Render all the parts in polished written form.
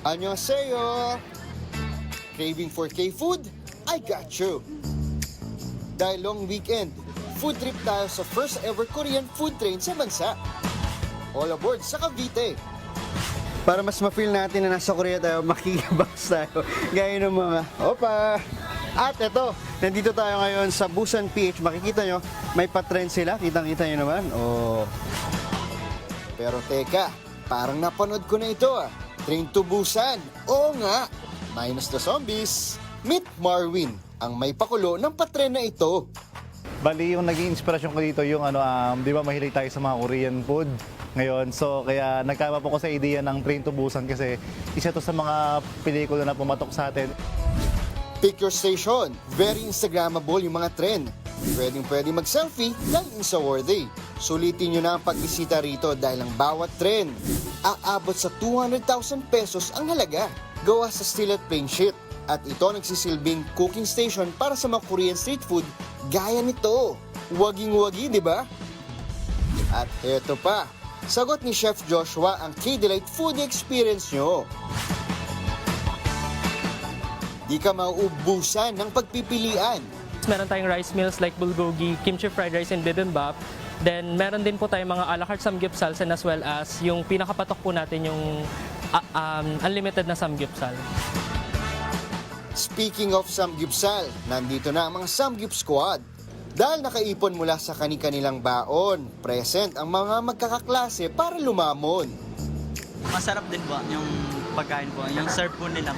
Annyeonghaseyo! Craving for K-food? I got you! Dahil long weekend, food trip tayo sa first ever Korean food train sa bansa. All aboard sa Cavite. Para mas ma-feel natin na nasa Korea tayo, makikibox tayo. Gaya ng mga, opa! At eto, nandito tayo ngayon sa Busan PH. Makikita nyo, may pa-trend sila. Kitang-kita nyo naman. Oh. Pero teka, parang napanood ko na ito ah. Train to Busan. Oo nga. Minus the zombies. Meet Marwin, ang may pakulo ng pa-trend na ito. Bali, yung naging inspirasyon ko dito yung di ba mahilig tayo sa mga Korean food ngayon. So kaya nagkama po ko sa idea ng Train to Busan kasi isa to sa mga pelikula na pumatok sa atin. Pick your station. Very Instagrammable yung mga trend. Pwedeng mag-selfie lang Insta-worthy. Sulitin nyo na ang pagbisita rito dahil ang bawat trend aabot sa 200,000 pesos ang halaga. Gawa sa steel at plain sheet. At ito nagsisilbing cooking station para sa mga Korean street food gaya nito. Waging-wagi, di ba? At eto pa, sagot ni Chef Joshua ang K-Delight food experience nyo. Di ka mauubusan ng pagpipilian. Meron tayong rice meals like bulgogi, kimchi fried rice, and bibimbap. Then meron din po tayong mga a la carte samgyeopsal and as well as yung pinakapatok po natin yung unlimited na samgyeopsal. Speaking of samgyupsal, nandito na ang mga Samgyup Squad. Dahil nakaipon mula sa kani-kanilang baon, present ang mga magkakaklase para lumamon. Masarap din po yung pagkain po. Yung serve po nila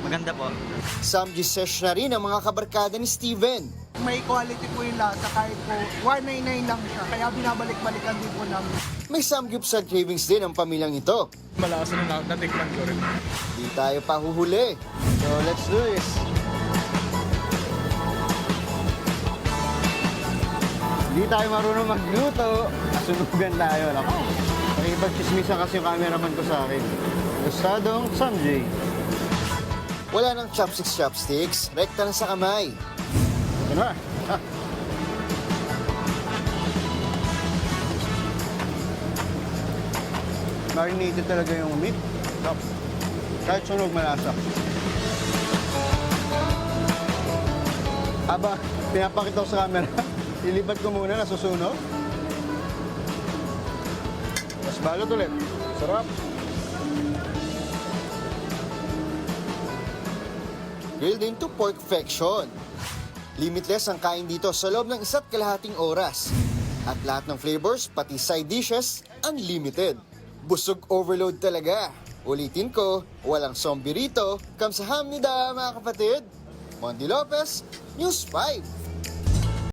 maganda po. Samgyusesh na rin ang mga kabarkada ni Steven. May quality po yung lasa kahit po 199 lang siya. Kaya binabalik-balikan din po namin. May samgyupsal cravings din ang pamilyang ito. Malakas na natikman ko rin. Di tayo pahuhuli. So let's do this. Hindi tayo marunong magluto. Sunugan tayo. Nakipag-chismisa kasi yung cameraman ko sa akin. Gustadong Samjay. Wala nang chopsticks. Rekta na sa kamay. Yan na. Marinated talaga yung meat. Top. Kahit sunog malasa. Aba, pinapakita ko sa camera. Ilipat ko muna, nasusunog. Mas balot ulit. Sarap. Grilled into perfection. Limitless ang kain dito sa loob ng 1.5 oras. At lahat ng flavors, pati side dishes, unlimited. Busog overload talaga. Ulitin ko, walang zombie rito. Kamsahamnida mga kapatid. Mondi Lopez, News 5.